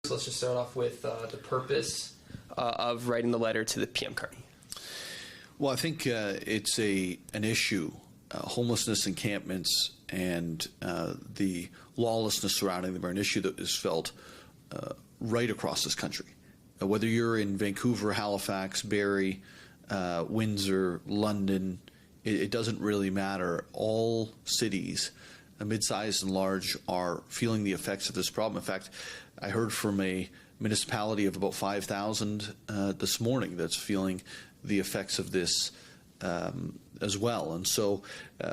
So let's just start off with the purpose of writing the letter to the PM Carney. Well, I think it's an issue, homelessness, encampments, and the lawlessness surrounding them are an issue that is felt right across this country. Whether you're in Vancouver, Halifax, Barrie, Windsor, London, it doesn't really matter. All cities, mid-sized and large, are feeling the effects of this problem. In fact, I heard from a municipality of about 5,000 this morning that's feeling the effects of this as well. And so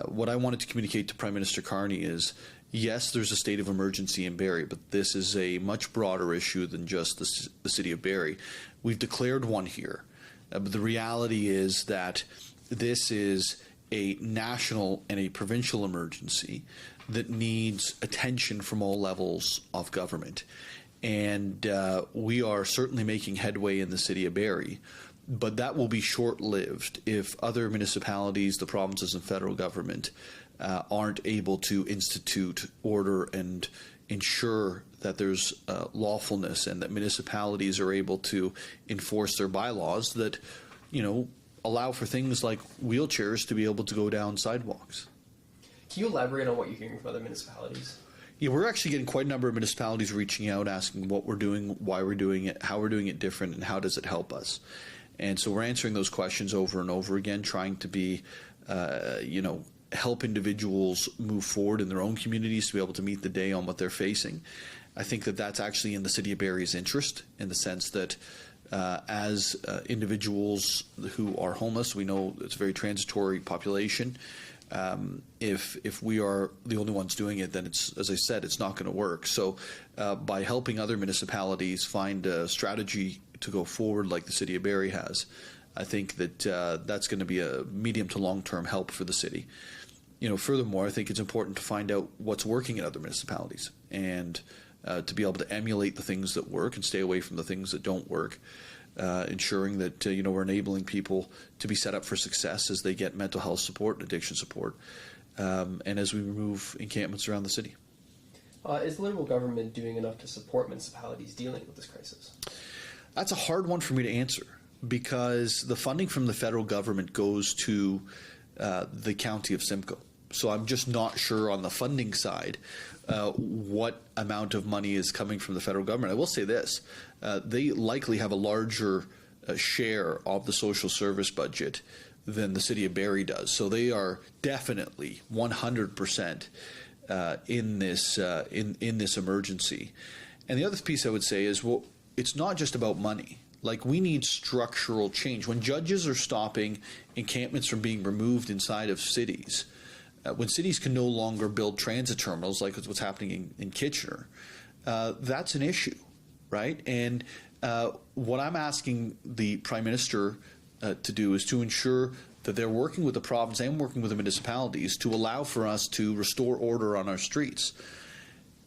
what I wanted to communicate to Prime Minister Carney is, yes, there's a state of emergency in Barrie, but this is a much broader issue than just the city of Barrie. We've declared one here, but the reality is that this is a national and a provincial emergency that needs attention from all levels of government. And we are certainly making headway in the city of Barrie, but that will be short-lived if other municipalities, the provinces and federal government aren't able to institute order and ensure that there's lawfulness, and that municipalities are able to enforce their bylaws that, allow for things like wheelchairs to be able to go down sidewalks. Can you elaborate on what you're hearing from other municipalities? Yeah, we're actually getting quite a number of municipalities reaching out, asking what we're doing, why we're doing it, how we're doing it different, and how does it help us. And so we're answering those questions over and over again, trying to be, help individuals move forward in their own communities to be able to meet the day on what they're facing. I think that that's actually in the city of Barrie's interest, in the sense that as individuals who are homeless, we know it's a very transitory population. If we are the only ones doing it, then it's, as I said, it's not going to work. So by helping other municipalities find a strategy to go forward like the city of Barrie has, I think that that's going to be a medium to long-term help for the city. Furthermore, I think it's important to find out what's working in other municipalities, and to be able to emulate the things that work and stay away from the things that don't work, ensuring that we're enabling people to be set up for success as they get mental health support and addiction support, and as we remove encampments around the city. Is the Liberal government doing enough to support municipalities dealing with this crisis? That's a hard one for me to answer, because the funding from the federal government goes to the county of Simcoe. So I'm just not sure on the funding side what amount of money is coming from the federal government. I will say this, they likely have a larger share of the social service budget than the city of Barrie does. So they are definitely 100% in this emergency. And the other piece I would say is, well, it's not just about money. Like, we need structural change. When judges are stopping encampments from being removed inside of cities, when cities can no longer build transit terminals like what's happening in Kitchener, that's an issue, right? And what I'm asking the Prime Minister to do is to ensure that they're working with the province and working with the municipalities to allow for us to restore order on our streets.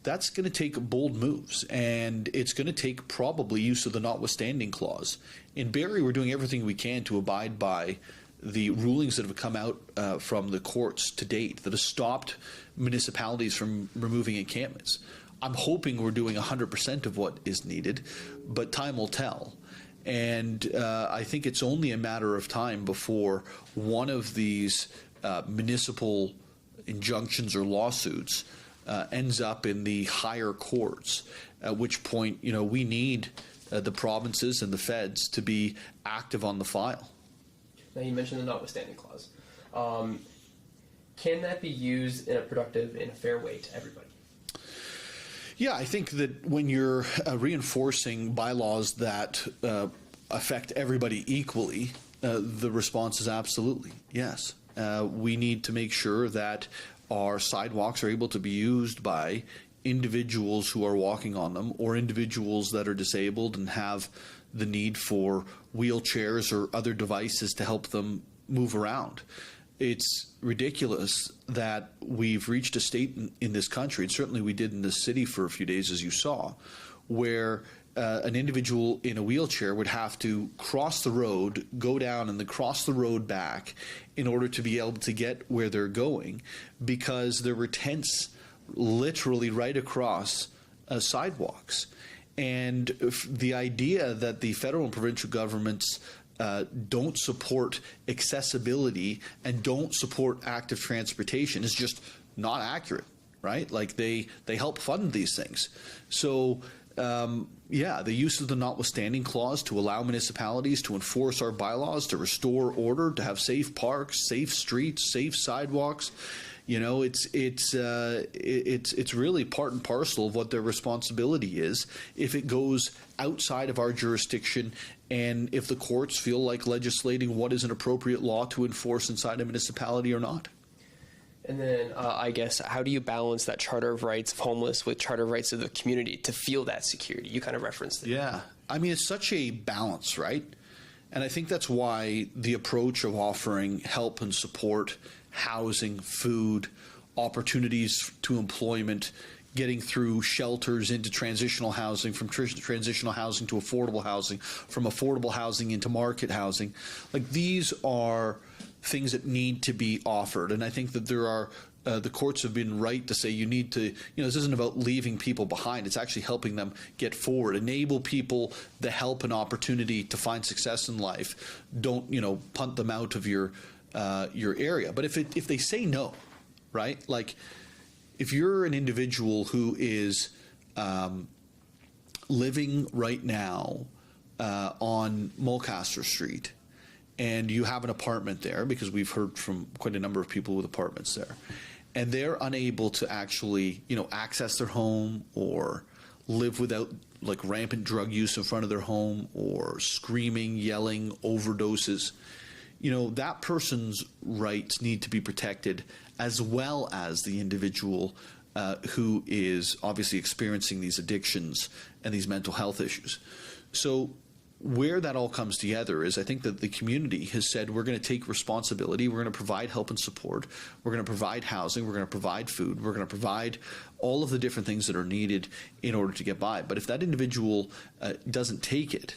That's going to take bold moves, and it's going to take probably use of the notwithstanding clause. In Barrie, we're doing everything we can to abide by the rulings that have come out from the courts to date that have stopped municipalities from removing encampments. I'm hoping we're doing 100% of what is needed, but time will tell. And I think it's only a matter of time before one of these municipal injunctions or lawsuits ends up in the higher courts, at which point, we need the provinces and the feds to be active on the file. Now, you mentioned the notwithstanding clause. Can that be used in a productive and a fair way to everybody? Yeah, I think that when you're reinforcing bylaws that affect everybody equally, the response is absolutely yes. We need to make sure that our sidewalks are able to be used by individuals who are walking on them, or individuals that are disabled and have the need for wheelchairs or other devices to help them move around. It's ridiculous that we've reached a state in this country, and certainly we did in this city for a few days, as you saw, where an individual in a wheelchair would have to cross the road, go down, and then cross the road back in order to be able to get where they're going, because there were tents literally right across sidewalks. And the idea that the federal and provincial governments don't support accessibility and don't support active transportation is just not accurate, right? Like they help fund these things. So the use of the notwithstanding clause to allow municipalities to enforce our bylaws, to restore order, to have safe parks, safe streets, safe sidewalks. You know, it's really part and parcel of what their responsibility is if it goes outside of our jurisdiction, and if the courts feel like legislating what is an appropriate law to enforce inside a municipality or not. And then I guess, how do you balance that Charter of Rights of homeless with Charter of Rights of the community to feel that security? You kind of referenced it. Yeah. I mean, it's such a balance, right? And I think that's why the approach of offering help and support, housing, food, opportunities to employment, getting through shelters into transitional housing, from transitional housing to affordable housing, from affordable housing into market housing, like these are things that need to be offered. And I think that there are the courts have been right to say you need to, this isn't about leaving people behind. It's actually helping them get forward, enable people the help and opportunity to find success in life. Don't, punt them out of your area. But if they say no, right? Like if you're an individual who is living right now on Mulcaster Street, and you have an apartment there, because we've heard from quite a number of people with apartments there, and they're unable to actually, access their home or live without like rampant drug use in front of their home or screaming, yelling, overdoses, that person's rights need to be protected, as well as the individual who is obviously experiencing these addictions and these mental health issues. So where that all comes together is, I think that the community has said, we're going to take responsibility, we're going to provide help and support, we're going to provide housing, we're going to provide food, we're going to provide all of the different things that are needed in order to get by. But if that individual doesn't take it,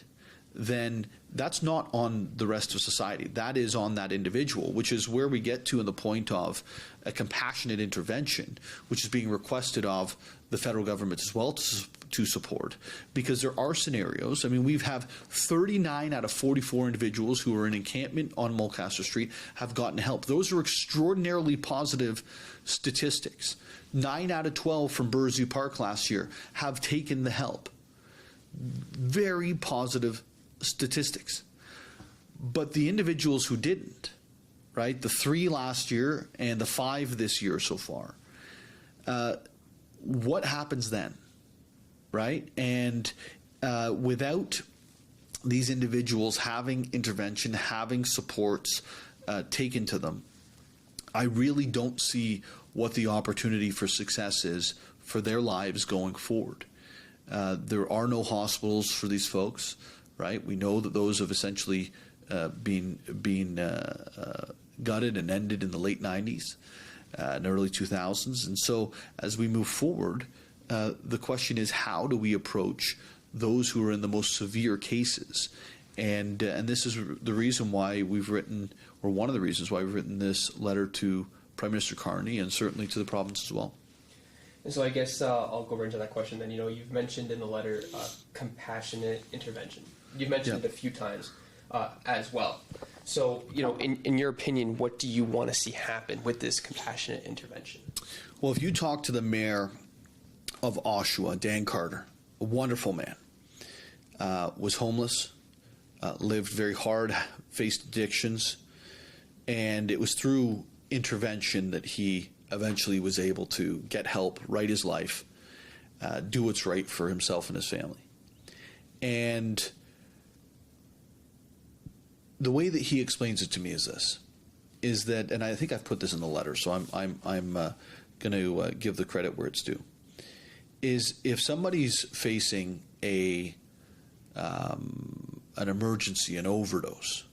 then that's not on the rest of society. That is on that individual, which is where we get to in the point of a compassionate intervention, which is being requested of the federal government as well to support, because there are scenarios. I mean, we have 39 out of 44 individuals who are in encampment on Mulcaster Street have gotten help. Those are extraordinarily positive statistics. 9 out of 12 from Bursey Park last year have taken the help. Very positive statistics. But the individuals who didn't, right, the 3 last year and the 5 this year so far, what happens then, right? And without these individuals having intervention, having supports taken to them, I really don't see what the opportunity for success is for their lives going forward. There are no hospitals for these folks, right? We know that those have essentially been gutted and ended in the late 90s and early 2000s. And so as we move forward, the question is, how do we approach those who are in the most severe cases? And this is the reason why we've written, or one of the reasons why we've written this letter to Prime Minister Carney, and certainly to the province as well. And so I guess I'll go right into that question then. You've mentioned in the letter compassionate intervention. You've mentioned it a few times as well. So, in your opinion, what do you want to see happen with this compassionate intervention? Well, if you talk to the mayor of Oshawa, Dan Carter, a wonderful man, was homeless, lived very hard, faced addictions, and it was through intervention that he eventually was able to get help, right his life, do what's right for himself and his family. And the way that he explains it to me is this, is that, and I think I've put this in the letter, so I'm going to give the credit where it's due, is if somebody's facing an emergency, an overdose,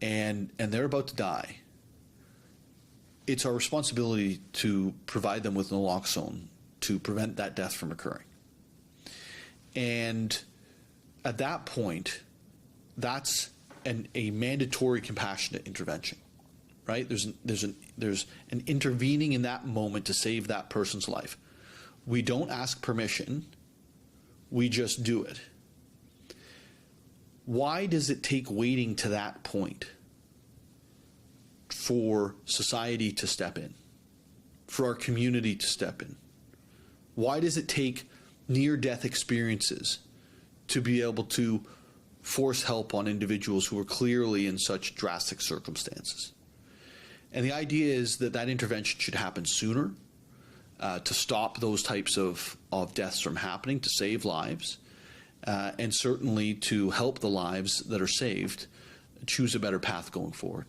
and they're about to die, it's our responsibility to provide them with naloxone to prevent that death from occurring. And at that point, that's a mandatory compassionate intervention, right? There's an intervening in that moment to save that person's life. We don't ask permission. we just do it. Why does it take waiting to that point for society to step in, for our community to step in? Why does it take near-death experiences to be able to force help on individuals who are clearly in such drastic circumstances? And the idea is that that intervention should happen sooner, to stop those types of deaths from happening, to save lives, and certainly to help the lives that are saved choose a better path going forward.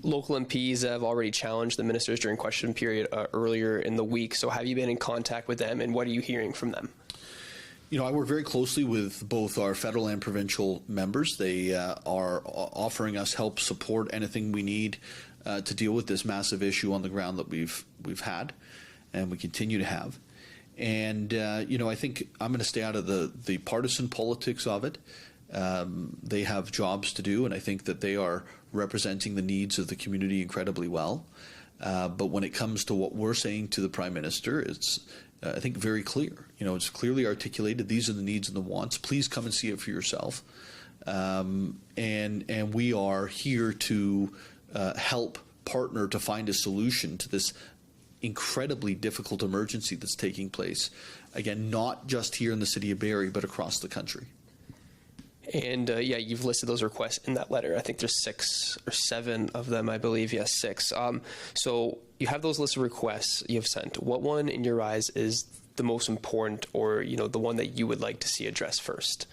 Local MPs have already challenged the ministers during question period earlier in the week. So have you been in contact with them, and what are you hearing from them? You know, I work very closely with both our federal and provincial members. They are offering us help, support, anything we need to deal with this massive issue on the ground that we've had and we continue to have. And, you know, I think I'm going to stay out of the partisan politics of it. They have jobs to do, and I think that they are representing the needs of the community incredibly well. But when it comes to what we're saying to the Prime Minister, it's, I think, very clear. You know, it's clearly articulated. These are the needs and the wants. Please come and see it for yourself. And we are here to help partner to find a solution to this incredibly difficult emergency that's taking place. Again, not just here in the city of Barrie, but across the country. And yeah, you've listed those requests in that letter. I think there's 6 or 7 of them, I believe. Yes, 6. So you have those list of requests you've sent. What one, in your eyes, is the most important, or the one that you would like to see addressed first?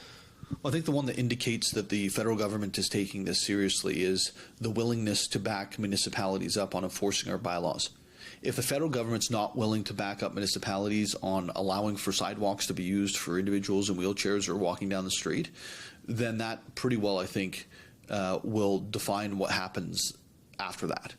Well, I think the one that indicates that the federal government is taking this seriously is the willingness to back municipalities up on enforcing our bylaws. If the federal government's not willing to back up municipalities on allowing for sidewalks to be used for individuals in wheelchairs or walking down the street, then that pretty well, I think, will define what happens after that.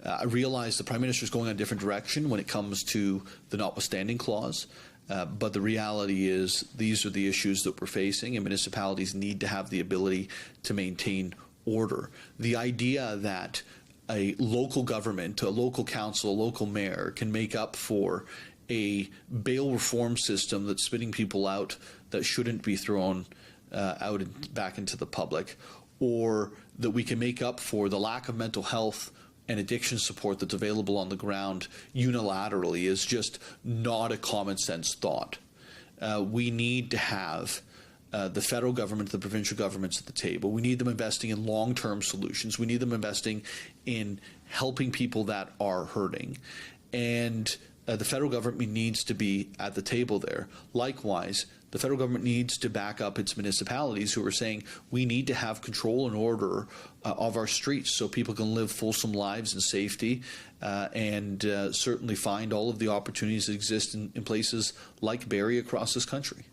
I realize the Prime Minister is going in a different direction when it comes to the notwithstanding clause, but the reality is these are the issues that we're facing, and municipalities need to have the ability to maintain order. The idea that a local government, a local council, a local mayor can make up for a bail reform system that's spitting people out that shouldn't be thrown out and back into the public, or that we can make up for the lack of mental health and addiction support that's available on the ground unilaterally is just not a common sense thought. We need to have the federal government, the provincial governments at the table. We need them investing in long-term solutions. We need them investing in helping people that are hurting. And the federal government needs to be at the table there. Likewise, the federal government needs to back up its municipalities who are saying we need to have control and order of our streets so people can live fulsome lives in safety and certainly find all of the opportunities that exist in places like Barrie across this country.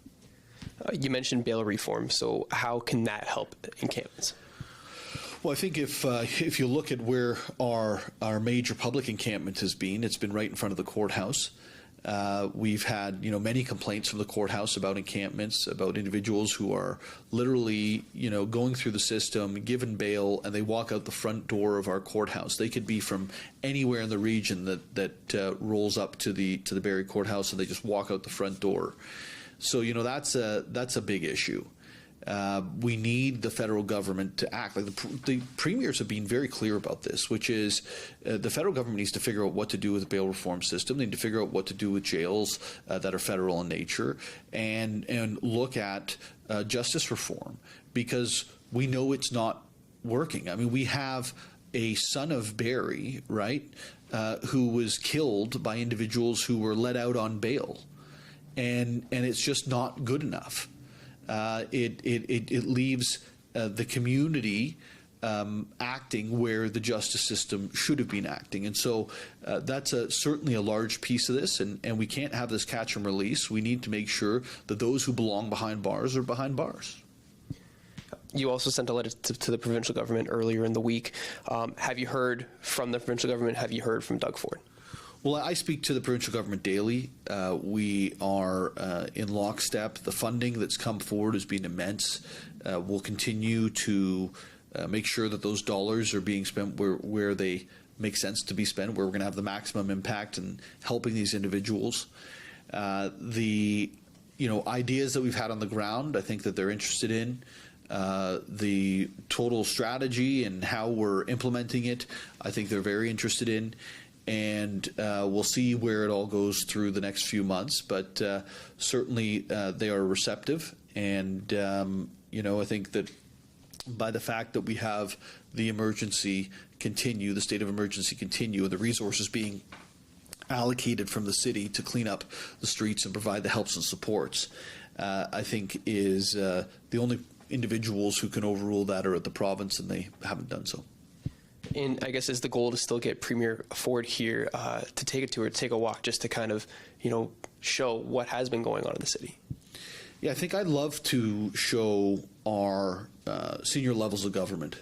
You mentioned bail reform, so how can that help encampments? Well, I think if you look at where our major public encampment has been, it's been right in front of the courthouse. We've had many complaints from the courthouse about encampments, about individuals who are literally going through the system, given bail, and they walk out the front door of our courthouse. They could be from anywhere in the region that rolls up to the Barrie courthouse, and they just walk out the front door. So that's a big issue. We need the federal government to act. Like the premiers have been very clear about this, which is the federal government needs to figure out what to do with the bail reform system. They need to figure out what to do with jails that are federal in nature, and look at justice reform, because we know it's not working. I mean, we have a son of Barrie, right, who was killed by individuals who were let out on bail, and it's just not good enough. It leaves the community acting where the justice system should have been acting. And so that's certainly a large piece of this, and we can't have this catch and release. We need to make sure that those who belong behind bars are behind bars. You also sent a letter to the provincial government earlier in the week. Have you heard from the provincial government? Have you heard from Doug Ford? Well, I speak to the provincial government daily. We are in lockstep. The funding that's come forward has been immense. We'll continue to make sure that those dollars are being spent where they make sense to be spent, where we're going to have the maximum impact in helping these individuals. The ideas that we've had on the ground, I think that they're interested in. The total strategy and how we're implementing it, I think they're very interested in. And we'll see where it all goes through the next few months. But certainly they are receptive. And, I think that by the fact that we have the emergency continue, the state of emergency continue, and the resources being allocated from the city to clean up the streets and provide the helps and supports, I think is the only individuals who can overrule that are at the province, and they haven't done so. And I guess is the goal to still get Premier Ford here to take a tour, take a walk, just to kind of, show what has been going on in the city? Yeah, I think I'd love to show our senior levels of government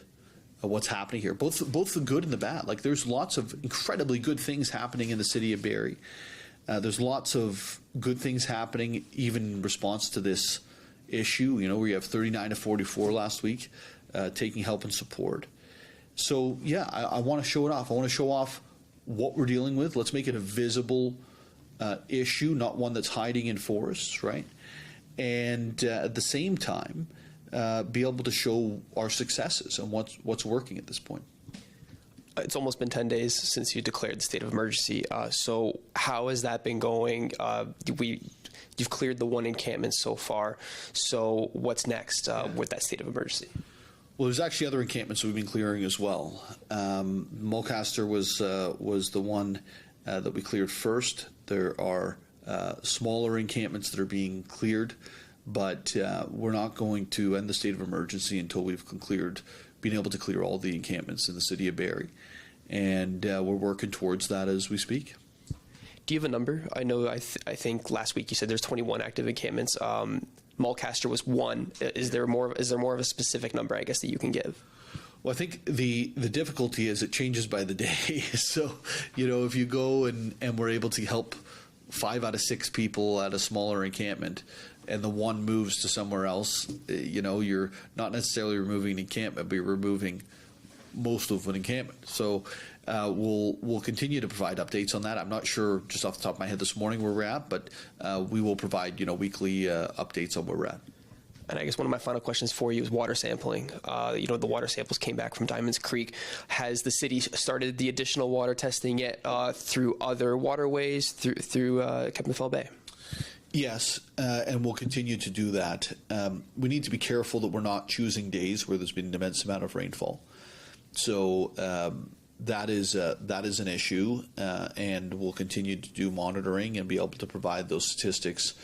what's happening here, both the good and the bad. Like, there's lots of incredibly good things happening in the city of Barrie. There's lots of good things happening even in response to this issue. We have 39 to 44 last week taking help and support. So, yeah, I want to show it off. I want to show off what we're dealing with. Let's make it a visible issue, not one that's hiding in forests, right? And at the same time, be able to show our successes and what's working at this point. It's almost been 10 days since you declared the state of emergency. So how has that been going? You've cleared the one encampment so far. So what's next with that state of emergency? Well, there's actually other encampments that we've been clearing as well. Mulcaster was the one that we cleared first. There are smaller encampments that are being cleared, but we're not going to end the state of emergency until we've been able to clear all the encampments in the city of Barrie. And we're working towards that as we speak. Do you have a number? I know I think last week you said there's 21 active encampments. Mulcaster was one. Is there more of a specific number, I guess, that you can give? Well, I think the difficulty is it changes by the day. So, if you go and we're able to help 5 out of 6 people at a smaller encampment, and the one moves to somewhere else, you're not necessarily removing an encampment, but you're removing most of an encampment. So we'll continue to provide updates on that. I'm not sure just off the top of my head this morning where we're at, but we will provide weekly updates on where we're at. And I guess one of my final questions for you is water sampling. The water samples came back from Diamonds Creek. Has the city started the additional water testing yet through other waterways, through Kempenfell Bay? Yes, and we'll continue to do that. We need to be careful that we're not choosing days where there's been an immense amount of rainfall. So that is an issue, and we'll continue to do monitoring and be able to provide those statistics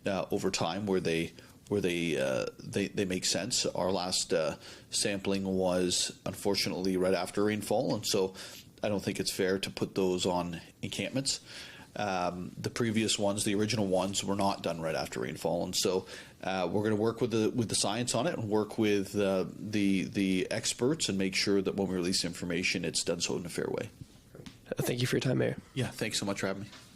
over time where they make sense. Our last sampling was unfortunately right after rainfall, and so I don't think it's fair to put those on encampments. The previous ones, the original ones, were not done right after rainfall, and so we're going to work with the science on it and work with the experts and make sure that when we release information, it's done so in a fair way. Thank you for your time, Mayor. Yeah, thanks so much for having me.